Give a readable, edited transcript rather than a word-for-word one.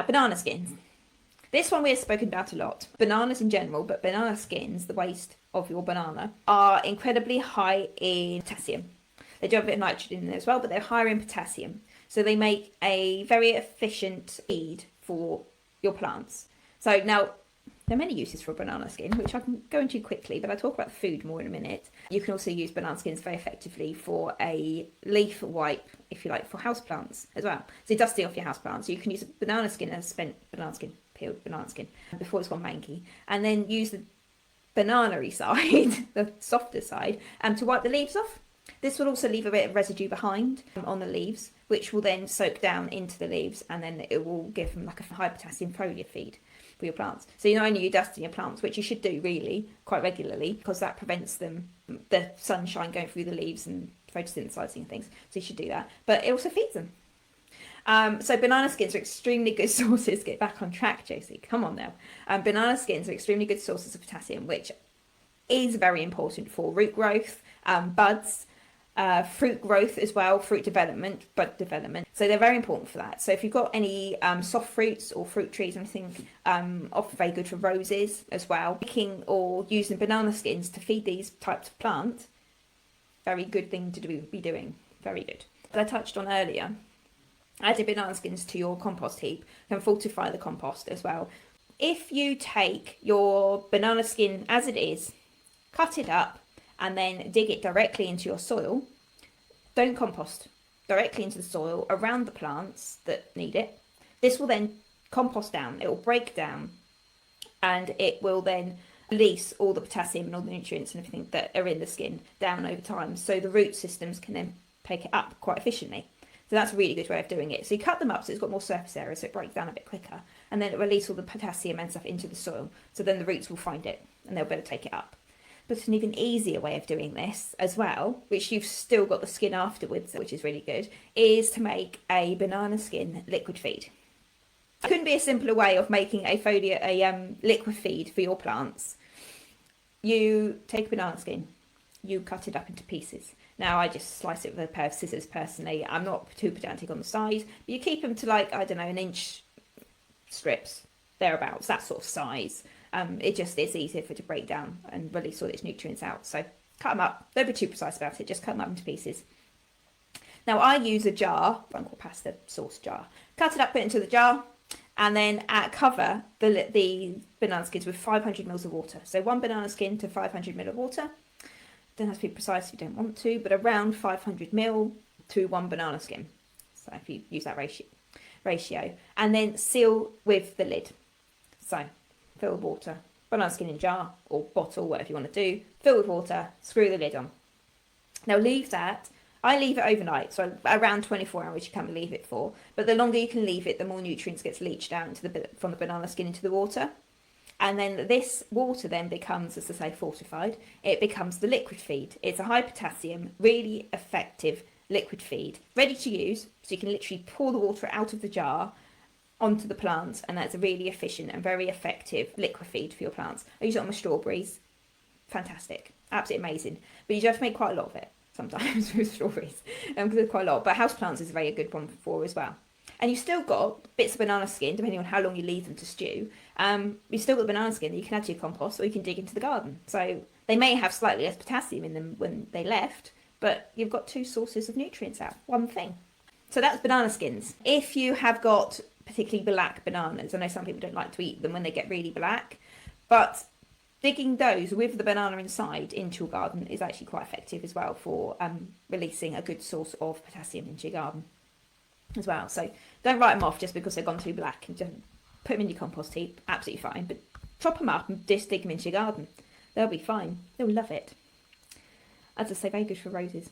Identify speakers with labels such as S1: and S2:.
S1: banana skins. This one we have spoken about a lot. Bananas in general, but banana skins, the waste of your banana, are incredibly high in potassium. They do have a bit of nitrogen in there as well, but they're higher in potassium. So they make a very efficient feed for your plants. So now, there are many uses for a banana skin, which I can go into quickly, but I'll talk about food more in a minute. You can also use banana skins very effectively for a leaf wipe, if you like, for houseplants as well. So dusting off your houseplants. So you can use a banana skin, a spent banana skin, peeled banana skin, before it's gone manky, and then use the banana-y side, the softer side, to wipe the leaves off. This will also leave a bit of residue behind on the leaves, which will then soak down into the leaves, and then it will give them like a high potassium foliar feed for your plants. So not only are you dusting your plants, which you should do really quite regularly, because that prevents the sunshine going through the leaves and photosynthesizing things. So you should do that, but it also feeds them. So banana skins are extremely good sources. Get back on track, Josie. Come on now. Banana skins are extremely good sources of potassium, which is very important for root growth, buds, fruit growth as well, fruit development, bud development. So they're very important for that. So if you've got any soft fruits or fruit trees or anything, often very good for roses as well. Picking or using banana skins to feed these types of plants, very good thing to be doing. Very good. As I touched on earlier, adding banana skins to your compost heap can fortify the compost as well. If you take your banana skin as it is, cut it up, and then dig it directly into your soil, don't compost, directly into the soil around the plants that need it. This will then compost down, it will break down, and it will then release all the potassium and all the nutrients and everything that are in the skin down over time, so the root systems can then take it up quite efficiently. So that's a really good way of doing it. So you cut them up so it's got more surface area, so it breaks down a bit quicker, and then it releases all the potassium and stuff into the soil, so then the roots will find it and they'll be able to take it up. But an even easier way of doing this as well, which you've still got the skin afterwards, which is really good, is to make a banana skin liquid feed. It couldn't be a simpler way of making a liquid feed for your plants. You take a banana skin, you cut it up into pieces. Now I just slice it with a pair of scissors personally. I'm not too pedantic on the size, but you keep them to like, I don't know, 1-inch strips, thereabouts, that sort of size. It's easier for it to break down and release all its nutrients out. So cut them up. Don't be too precise about it. Just cut them up into pieces. Now I use a jar, Uncle Pasta sauce jar. Cut it up, put it into the jar, and then cover the banana skins with 500 ml of water. So 1 banana skin to 500 ml of water. Don't have to be precise if you don't want to, but around 500 ml to 1 banana skin. So if you use that ratio, and then seal with the lid. So fill with water, banana skin in jar or bottle, whatever you want to do, fill with water, screw the lid on. Now leave that, I leave it overnight, so around 24 hours you can leave it for, but the longer you can leave it, the more nutrients gets leached out from the banana skin into the water. And then this water then becomes, as I say, fortified. It becomes the liquid feed. It's a high potassium, really effective liquid feed, ready to use, so you can literally pour the water out of the jar onto the plants, and that's a really efficient and very effective liquid feed for your plants. I use it on my strawberries. Fantastic. Absolutely amazing. But you do have to make quite a lot of it sometimes with strawberries, because there's quite a lot. But houseplants is a very good one for as well. And you've still got bits of banana skin, depending on how long you leave them to stew. You've still got banana skin that you can add to your compost, or you can dig into the garden. So they may have slightly less potassium in them when they left, but you've got 2 sources of nutrients out, one thing. So that's banana skins. If you have got particularly black bananas, I know some people don't like to eat them when they get really black, but digging those with the banana inside into your garden is actually quite effective as well for releasing a good source of potassium into your garden as well. So don't write them off just because they've gone too black, and just put them in your compost heap, absolutely fine, but chop them up and just dig them into your garden. They'll be fine. They'll love it. As I say, very good for roses.